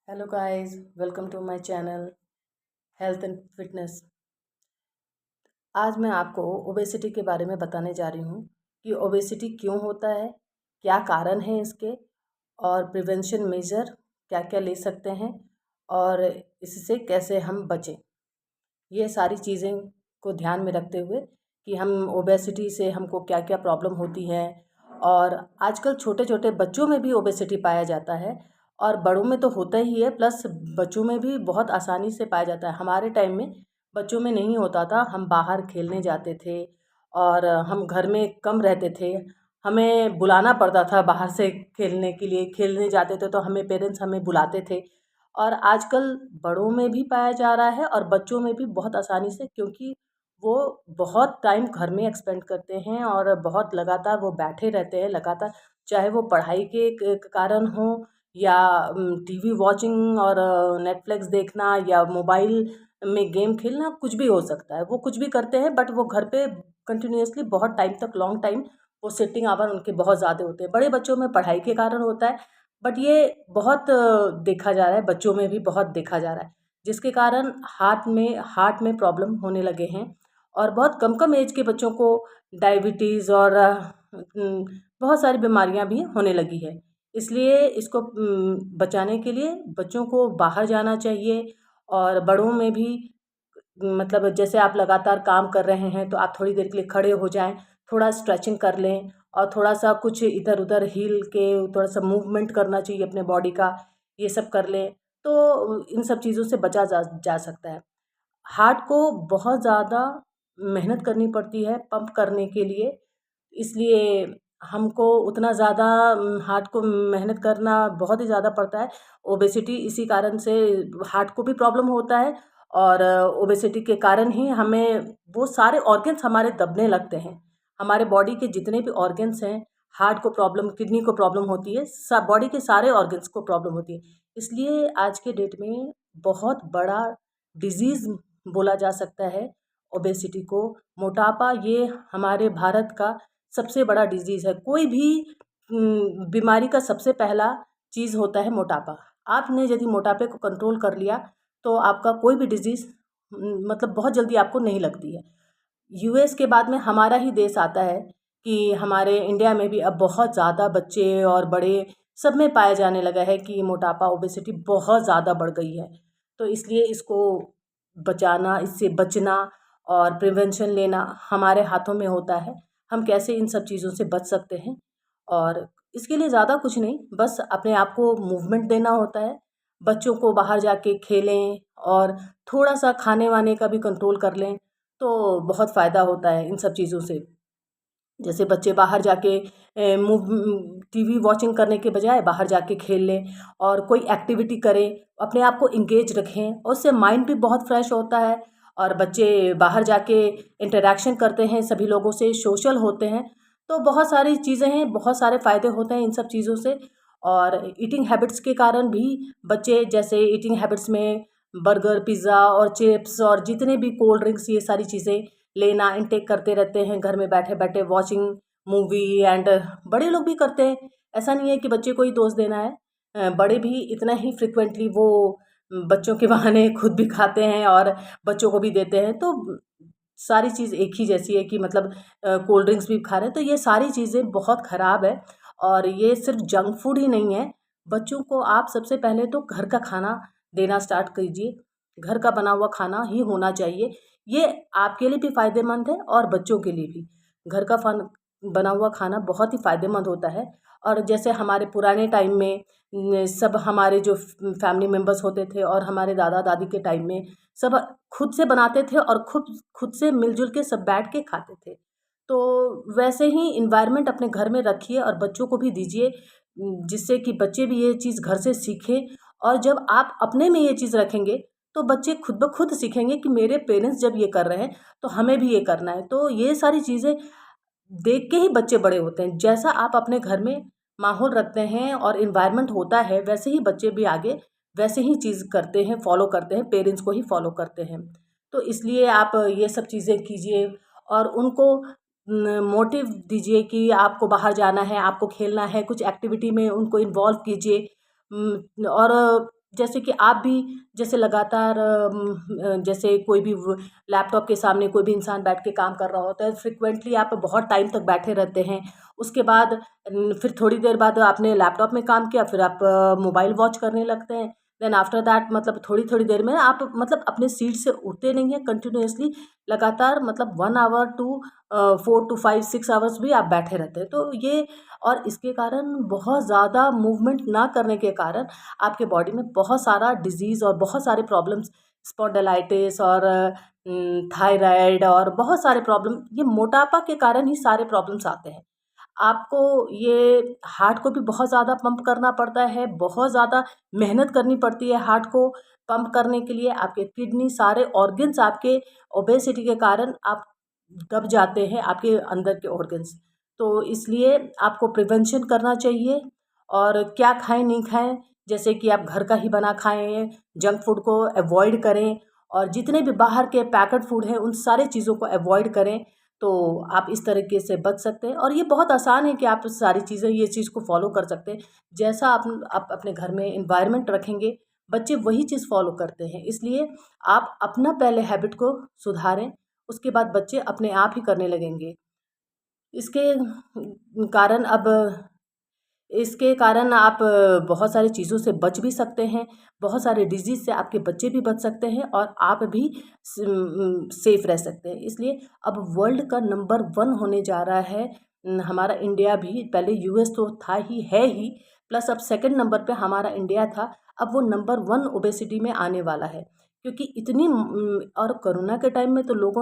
Hello guys, welcome to my channel health and fitness. आज मैं आपको ओबेसिटी के बारे में बताने जा रही हूँ कि ओबेसिटी क्यों होता है, क्या कारण है इसके और प्रिवेंशन मेजर क्या क्या ले सकते हैं और इससे कैसे हम बचें। ये सारी चीज़ें को ध्यान में रखते हुए कि हम ओबेसिटी से हमको क्या क्या प्रॉब्लम होती है। और आजकल छोटे छोटे बच्चों में भी ओबेसिटी पाया जाता है और बड़ों में तो होता ही है, प्लस बच्चों में भी बहुत आसानी से पाया जाता है। हमारे टाइम में बच्चों में नहीं होता था, हम बाहर खेलने जाते थे और हम घर में कम रहते थे। हमें बुलाना पड़ता था बाहर से खेलने के लिए, खेलने जाते थे तो हमें पेरेंट्स हमें बुलाते थे। और आजकल बड़ों में भी पाया जा रहा है और बच्चों में भी बहुत आसानी से, क्योंकि वो बहुत टाइम घर में एक्सपेंड करते हैं और बहुत लगातार वो बैठे रहते हैं लगातार, चाहे वो पढ़ाई के कारण हो या टीवी वॉचिंग और नेटफ्लिक्स देखना या मोबाइल में गेम खेलना, कुछ भी हो सकता है। वो कुछ भी करते हैं बट वो घर पे कंटिन्यूअसली बहुत टाइम तक, लॉन्ग टाइम वो सिटिंग आवर उनके बहुत ज़्यादा होते हैं। बड़े बच्चों में पढ़ाई के कारण होता है बट ये बहुत देखा जा रहा है, बच्चों में भी बहुत देखा जा रहा है, जिसके कारण हार्ट में प्रॉब्लम होने लगे हैं। और बहुत कम कम एज के बच्चों को डायबिटीज़ और बहुत सारी बीमारियां भी होने लगी है। इसलिए इसको बचाने के लिए बच्चों को बाहर जाना चाहिए। और बड़ों में भी, मतलब जैसे आप लगातार काम कर रहे हैं तो आप थोड़ी देर के लिए खड़े हो जाएं, थोड़ा स्ट्रेचिंग कर लें और थोड़ा सा कुछ इधर उधर हिल के थोड़ा सा मूवमेंट करना चाहिए अपने बॉडी का। ये सब कर लें तो इन सब चीज़ों से बचा जा सकता है। हार्ट को बहुत ज़्यादा मेहनत करनी पड़ती है पंप करने के लिए, इसलिए हमको उतना ज़्यादा हार्ट को मेहनत करना बहुत ही ज़्यादा पड़ता है। ओबेसिटी इसी कारण से हार्ट को भी प्रॉब्लम होता है और ओबेसिटी के कारण ही हमें वो सारे ऑर्गन्स हमारे दबने लगते हैं। हमारे बॉडी के जितने भी ऑर्गन्स हैं, हार्ट को प्रॉब्लम, किडनी को प्रॉब्लम होती है, सब बॉडी के सारे ऑर्गन्स को प्रॉब्लम होती है। इसलिए आज के डेट में बहुत बड़ा डिजीज़ बोला जा सकता है ओबेसिटी को। मोटापा ये हमारे भारत का सबसे बड़ा डिजीज़ है। कोई भी बीमारी का सबसे पहला चीज़ होता है मोटापा। आपने यदि मोटापे को कंट्रोल कर लिया तो आपका कोई भी डिजीज़ मतलब बहुत जल्दी आपको नहीं लगती है। यूएस के बाद में हमारा ही देश आता है कि हमारे इंडिया में भी अब बहुत ज़्यादा बच्चे और बड़े सब में पाया जाने लगा है कि मोटापा, ओबेसिटी बहुत ज़्यादा बढ़ गई है। तो इसलिए इसको बचाना, इससे बचना और प्रिवेंशन लेना हमारे हाथों में होता है। हम कैसे इन सब चीज़ों से बच सकते हैं, और इसके लिए ज़्यादा कुछ नहीं, बस अपने आप को मूवमेंट देना होता है। बच्चों को बाहर जाके खेलें और थोड़ा सा खाने वाने का भी कंट्रोल कर लें तो बहुत फ़ायदा होता है इन सब चीज़ों से। जैसे बच्चे बाहर जाके टीवी वॉचिंग करने के बजाय बाहर जाके खेल लें और कोई एक्टिविटी करें, अपने आप को इंगेज रखें और उससे माइंड भी बहुत फ्रेश होता है। और बच्चे बाहर जाके इंटरेक्शन करते हैं, सभी लोगों से सोशल होते हैं, तो बहुत सारी चीज़ें हैं, बहुत सारे फ़ायदे होते हैं इन सब चीज़ों से। और ईटिंग हैबिट्स के कारण भी बच्चे, जैसे ईटिंग हैबिट्स में बर्गर, पिज़्ज़ा और चिप्स और जितने भी कोल्ड ड्रिंक्स, ये सारी चीज़ें लेना, इनटेक करते रहते हैं घर में बैठे बैठे वॉचिंग मूवी एंड बड़े लोग भी करते हैं। ऐसा नहीं है कि बच्चे को ही दोष देना है, बड़े भी इतना ही फ्रिक्वेंटली वो बच्चों के बहाने खुद भी खाते हैं और बच्चों को भी देते हैं। तो सारी चीज़ एक ही जैसी है कि मतलब कोल्ड ड्रिंक्स भी खा रहे हैं, तो ये सारी चीज़ें बहुत ख़राब है। और ये सिर्फ जंक फूड ही नहीं है, बच्चों को आप सबसे पहले तो घर का खाना देना स्टार्ट कीजिए। घर का बना हुआ खाना ही होना चाहिए। ये आपके लिए भी फ़ायदेमंद है और बच्चों के लिए भी। घर का बना हुआ खाना बहुत ही फ़ायदेमंद होता है। और जैसे हमारे पुराने टाइम में सब हमारे जो फैमिली मेम्बर्स होते थे और हमारे दादा दादी के टाइम में सब खुद से बनाते थे और खुद खुद से मिलजुल के सब बैठ के खाते थे। तो वैसे ही इन्वायरमेंट अपने घर में रखिए और बच्चों को भी दीजिए, जिससे कि बच्चे भी ये चीज़ घर से सीखें। और जब आप अपने में ये चीज़ रखेंगे तो बच्चे खुद ब खुद सीखेंगे कि मेरे पेरेंट्स जब ये कर रहे हैं तो हमें भी ये करना है। तो ये सारी चीज़ें देख के ही बच्चे बड़े होते हैं। जैसा आप अपने घर में माहौल रखते हैं और इन्वायरमेंट होता है, वैसे ही बच्चे भी आगे वैसे ही चीज़ करते हैं, फॉलो करते हैं, पेरेंट्स को ही फॉलो करते हैं। तो इसलिए आप ये सब चीज़ें कीजिए और उनको मोटिव दीजिए कि आपको बाहर जाना है, आपको खेलना है, कुछ एक्टिविटी में उनको इन्वॉल्व कीजिए। और जैसे कि आप भी जैसे लगातार जैसे कोई भी लैपटॉप के सामने कोई भी इंसान बैठ के काम कर रहा होता है, फ्रिक्वेंटली आप बहुत टाइम तक बैठे रहते हैं। उसके बाद फिर थोड़ी देर बाद आपने लैपटॉप में काम किया, फिर आप मोबाइल वॉच करने लगते हैं। देन आफ्टर दैट मतलब थोड़ी थोड़ी देर में आप मतलब अपने सीट से उठते नहीं हैं कंटिन्यूअसली, लगातार मतलब 1 आवर टू 4 to 5 6 आवर्स भी आप बैठे रहते हैं। तो ये और इसके कारण बहुत ज़्यादा मूवमेंट ना करने के कारण आपके बॉडी में बहुत सारा डिजीज़ और बहुत सारे प्रॉब्लम्स, स्पॉन्डिलाइटिस और थायराइड और बहुत सारे प्रॉब्लम, ये मोटापा के कारण ही सारे प्रॉब्लम्स आते हैं। आपको ये हार्ट को भी बहुत ज़्यादा पंप करना पड़ता है, बहुत ज़्यादा मेहनत करनी पड़ती है हार्ट को पंप करने के लिए। आपके किडनी, सारे ऑर्गन्स आपके ओबेसिटी के कारण आप दब जाते हैं, आपके अंदर के ऑर्गन्स। तो इसलिए आपको प्रिवेंशन करना चाहिए। और क्या खाएं नहीं खाएं, जैसे कि आप घर का ही बना खाएं, जंक फूड को अवॉइड करें, और जितने भी बाहर के पैकेट फूड हैं उन सारे चीज़ों को अवॉइड करें। तो आप इस तरीके से बच सकते हैं, और ये बहुत आसान है कि आप सारी चीज़ें ये चीज़ को फॉलो कर सकते हैं। जैसा आप अपने घर में इन्वायरमेंट रखेंगे, बच्चे वही चीज़ फॉलो करते हैं। इसलिए आप अपना पहले हैबिट को सुधारें, उसके बाद बच्चे अपने आप ही करने लगेंगे। इसके कारण अब इसके कारण आप बहुत सारी चीज़ों से बच भी सकते हैं, बहुत सारे डिजीज़ से आपके बच्चे भी बच सकते हैं, और आप भी सेफ रह सकते हैं। इसलिए अब वर्ल्ड का नंबर 1 होने जा रहा है हमारा इंडिया भी। पहले यूएस तो था ही, है ही, प्लस अब सेकंड नंबर पे हमारा इंडिया था, अब वो नंबर 1 ओबेसिटी में आने वाला है। क्योंकि इतनी और कोरोना के टाइम में तो लोगों